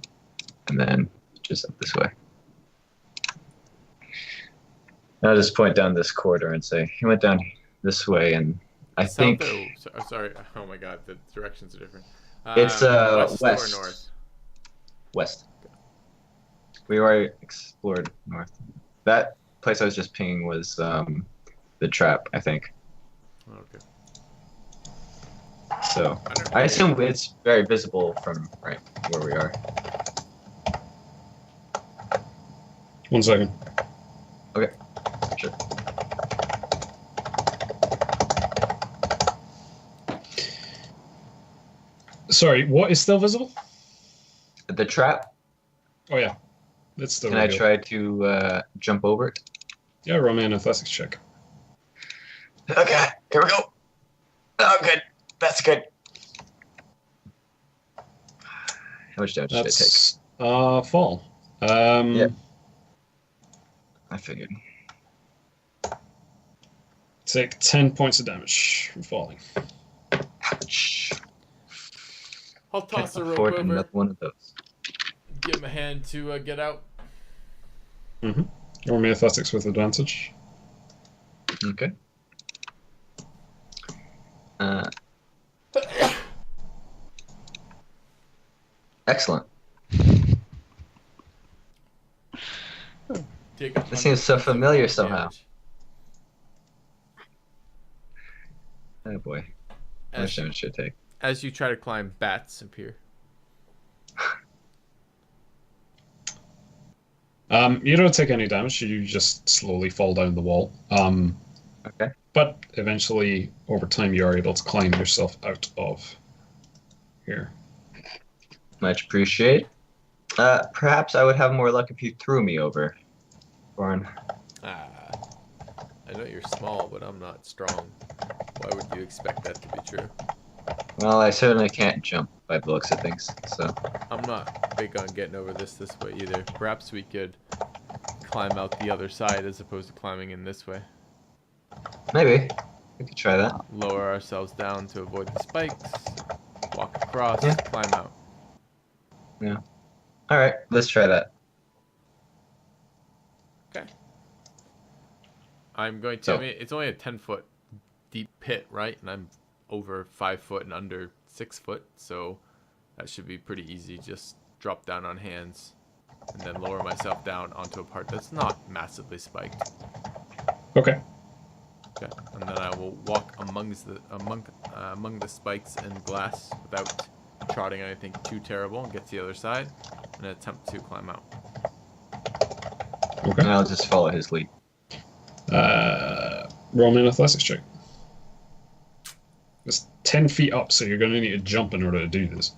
And then just up this way. I'll just point down this corridor and say, he went down this way, and I think... Sorry. Oh my god, the directions are different. It's west. Or north? West. We already explored north. That place I was just pinging was the trap, I think. Okay. So I assume it's very visible from right where we are. 1 second. Okay, sure. Sorry, what is still visible? The trap. Oh yeah, it's still. Can I try to jump over it? Yeah, roll me an athletics check. Okay, here we go. Oh, good. That's good. How much damage did I take? That's fall. Yeah. I figured. Take 10 points of damage from falling. Ouch. I'll toss a Can't rope afford over. another one of those. Give him a hand to get out. Mm-hmm. Roll me athletics with advantage. Okay. Excellent. Take This seems so familiar somehow. Oh boy. How much damage should I take? As you try to climb, bats appear. You don't take any damage. You just slowly fall down the wall. Okay. But eventually, over time, you are able to climb yourself out of here. Much appreciate. Perhaps I would have more luck if you threw me over. Goran. I know you're small, but I'm not strong. Why would you expect that to be true? Well, I certainly can't jump by the looks of things, so. I'm not big on getting over this way either. Perhaps we could climb out the other side as opposed to climbing in this way. Maybe. We could try that. Lower ourselves down to avoid the spikes. Walk across, Yeah. climb out. Yeah. Alright, let's try that. Okay. I'm going to. So- I mean, it's only a 10-foot deep pit, right? And I'm over 5 foot and under 6 foot, so that should be pretty easy. Just drop down on hands and then lower myself down onto a part that's not massively spiked. Okay. Okay, and then I will walk among the spikes and glass without trotting anything too terrible and get to the other side and attempt to climb out. Okay. And I'll just follow his lead. Roll me an athletics check. It's 10 feet up, so you're going to need to jump in order to do this.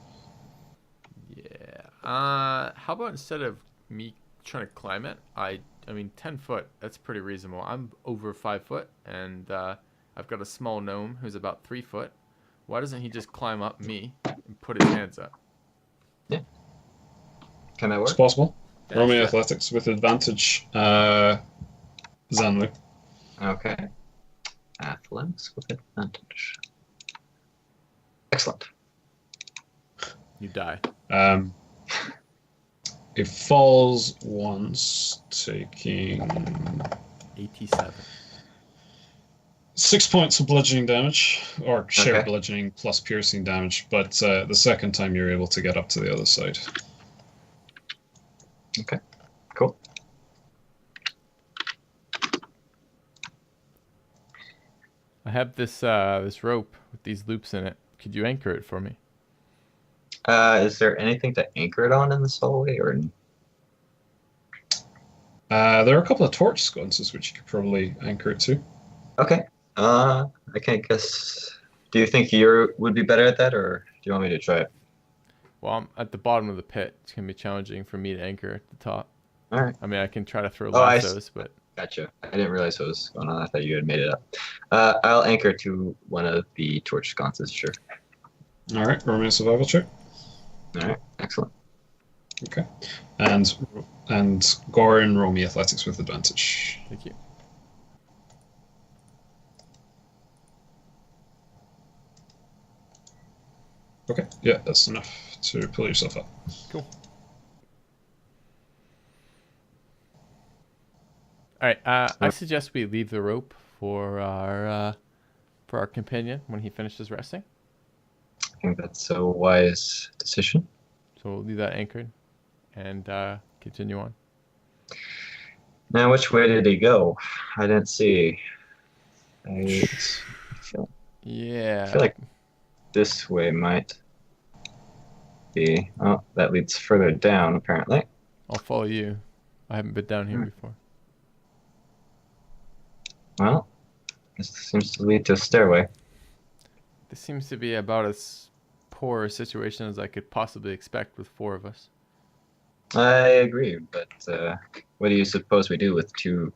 Yeah. How about instead of me trying to climb it, I mean 10 foot, that's pretty reasonable. I'm over 5 foot and I've got a small gnome who's about 3 foot. Why doesn't he just climb up me and put his hands up? Yeah. Can that It's work? possible. Yeah, Roll me sure. athletics with advantage. Zanlu. Okay. athletics with advantage. Excellent. You die. It falls once, taking 87. 6 points of bludgeoning damage, or shared Okay. bludgeoning plus piercing damage, but the second time you're able to get up to the other side. Okay, cool. I have this rope with these loops in it. Could you anchor it for me? Is there anything to anchor it on in this hallway, or? There are a couple of torch sconces which you could probably anchor it to. Okay. I can't guess. Do you think you would be better at that, or do you want me to try it? Well, I'm at the bottom of the pit. It's going to be challenging for me to anchor at the top. All right. I mean, I can try to throw Oh, I lassos, but Gotcha. I didn't realize what was going on. I thought you had made it up. I'll anchor to one of the torch sconces, sure. All right, roll me a survival check. All right. Excellent. Okay, and Goran, roll me athletics with advantage. thank you. Okay, yeah, that's enough to pull yourself up. Cool. All right. I suggest we leave the rope for our companion when he finishes resting. I think that's a wise decision. So we'll leave that anchored and continue on. Now, which way did he go? I didn't see. I feel Yeah. like this way might be. Oh, that leads further down, apparently. I'll follow you. I haven't been down here before. Well, this seems to lead to a stairway. This seems to be about as poor a situation as I could possibly expect with 4 of us. I agree, but what do you suppose we do with 2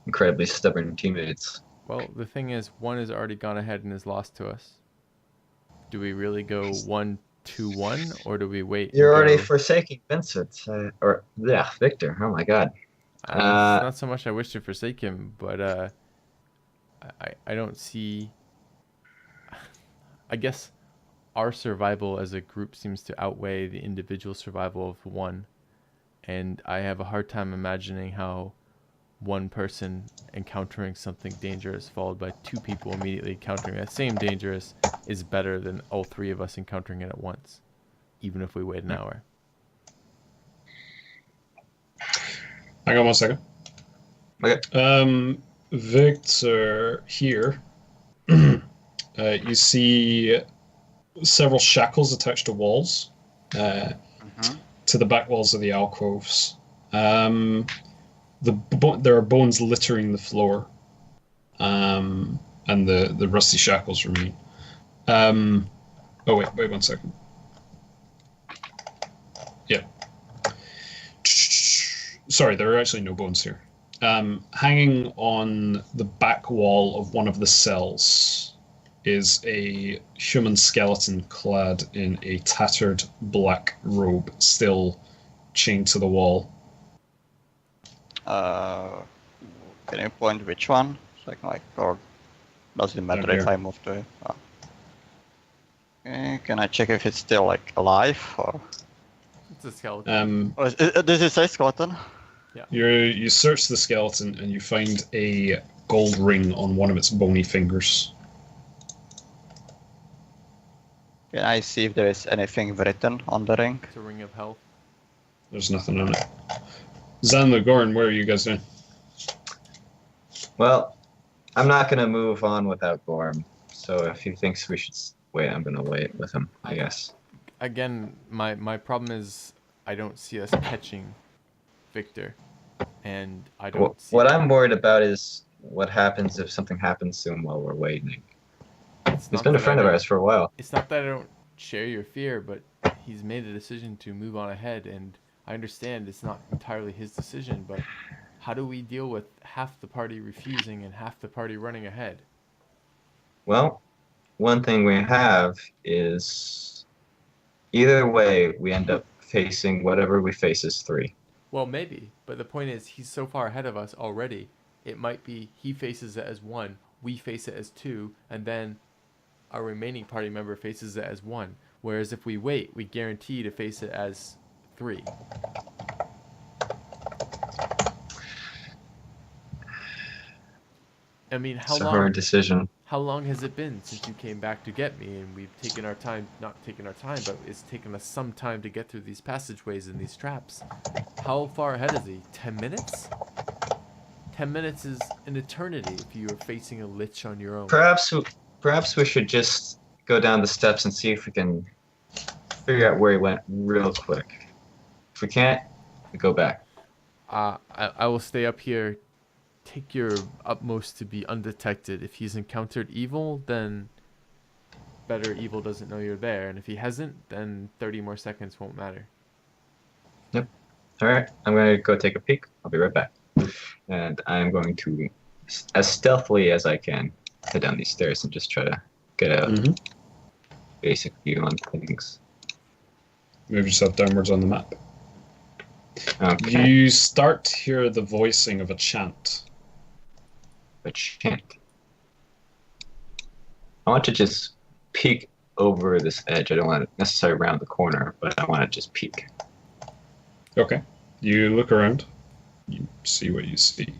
incredibly stubborn teammates? Well, the thing is, one has already gone ahead and is lost to us. Do we really go 1-2-1, or do we wait? You're and already go- forsaking Vincent, Victor. Oh my God. It's not so much I wish to forsake him, but I don't see. I guess our survival as a group seems to outweigh the individual survival of one, and I have a hard time imagining how one person encountering something dangerous followed by 2 people immediately encountering that same dangerous is better than all 3 of us encountering it at once, even if we wait an hour. Hang on 1 second. Okay. Victor, here, you see several shackles attached to walls, to the back walls of the alcoves. There are bones littering the floor, and the rusty shackles remain. Wait 1 second. Yeah. Sorry, there are actually no bones here. Hanging on the back wall of one of the cells is a human skeleton clad in a tattered black robe, still chained to the wall. Can you point which one? So I can or does it matter Down if here. I move to it? Okay, can I check if it's still alive or? It's a skeleton. Or does it say skeleton? You search the skeleton and you find a gold ring on one of its bony fingers. Can I see if there is anything written on the ring? It's a ring of health. There's nothing on it. Zan and Goran, what are you guys doing? Well, I'm not going to move on without Gorm. So if he thinks we should wait, I'm going to wait with him, I guess. Again, my problem is I don't see us catching Victor, and I don't see... What I'm worried about is what happens if something happens to him while we're waiting. It's He's not been a that friend I of don't- ours for a while. It's not that I don't share your fear, but he's made a decision to move on ahead, and I understand it's not entirely his decision, but how do we deal with half the party refusing and half the party running ahead? Well, one thing we have is either way, we end up facing whatever we face as 3. Well, maybe, but the point is he's so far ahead of us already. It might be he faces it as 1, we face it as 2, and then our remaining party member faces it as 1. Whereas if we wait, we guarantee to face it as 3. I mean, It's a hard decision. How long has it been since you came back to get me? And we've taken our time, not taken our time, but it's taken us some time to get through these passageways and these traps. How far ahead is he? 10 minutes? 10 minutes is an eternity if you are facing a lich on your own. Perhaps we should just go down the steps and see if we can figure out where he went real quick. If we can't, we go back. I will stay up here. Take your utmost to be undetected. If he's encountered evil, then better evil doesn't know you're there. And if he hasn't, then 30 more seconds won't matter. Yep. All right. I'm going to go take a peek. I'll be right back. And I'm going to, as stealthily as I can, head down these stairs and just try to get a basic view on things. Move yourself downwards on the map. Okay. You start to hear the voicing of a chant. A chant. I want to just peek over this edge. I don't want to necessarily round the corner, but I want to just peek. Okay. You look around. You see what you see.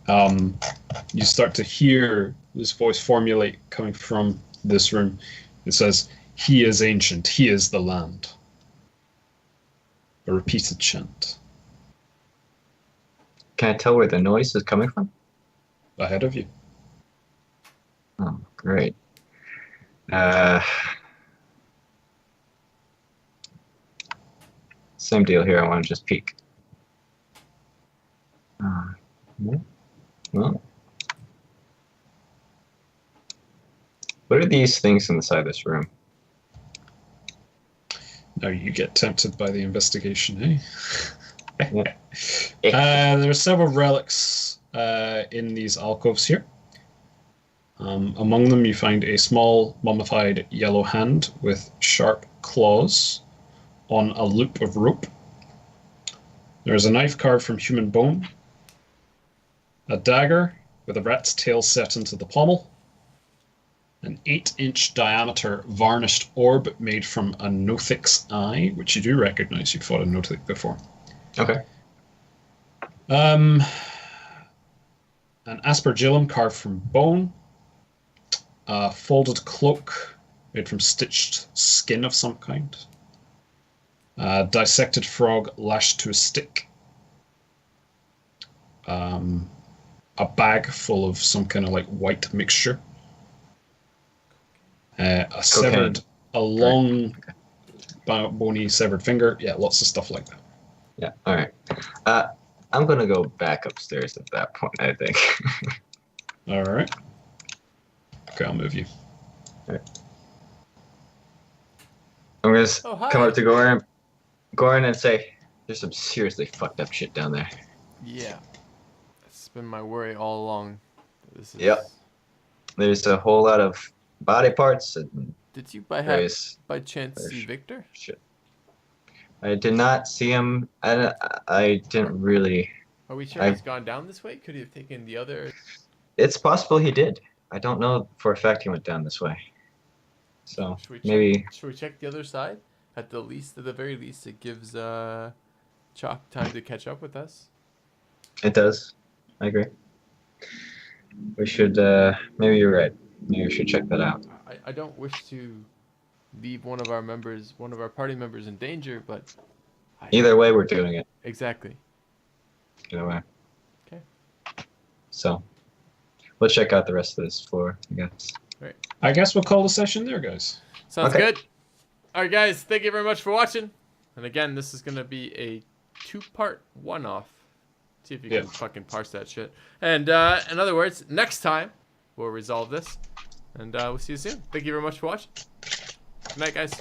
You start to hear this voice formulate coming from this room. It says, "He is ancient. He is the land." A repeated chant. Can I tell where the noise is coming from? Ahead of you. Oh, great. Same deal here. I want to just peek. Well, what are these things inside this room? Now you get tempted by the investigation, eh? Yeah. There are several relics in these alcoves here. Among them you find a small mummified yellow hand with sharp claws on a loop of rope. There is a knife carved from human bone, a dagger with a rat's tail set into the pommel, an 8-inch diameter varnished orb made from a Nothic's eye, which you do recognize. You've fought a Nothic before. Okay. An aspergillum carved from bone, a folded cloak made from stitched skin of some kind, a dissected frog lashed to a stick, a bag full of some kind of like white mixture, a long bony severed finger. Yeah, lots of stuff like that. Yeah, all right. I'm going to go back upstairs at that point, I think. All right. Okay, I'll move you. All right. I'm going to come up to Goran and say, there's some seriously fucked up shit down there. Yeah. That's been my worry all along. Yep. There's a whole lot of body parts and Did you by chance see Victor? Shit. I did not see him. I didn't really. Are we sure he's gone down this way? Could he have taken the other? It's possible he did. I don't know for a fact he went down this way. So maybe. Should we check the other side? At the very least, it gives Chalk time to catch up with us. It does. I agree. We should. Maybe you're right. Maybe we should check that out. I don't wish to leave one of our party members in danger, but either way, we're doing it. Exactly. Either way. Okay. So, let's check out the rest of this floor, I guess. Right. I guess we'll call the session there, guys. Sounds good. All right, guys. Thank you very much for watching. And again, this is gonna be a 2-part one-off. See if you can fucking parse that shit. And in other words, next time we'll resolve this, and we'll see you soon. Thank you very much for watching. Good night, guys.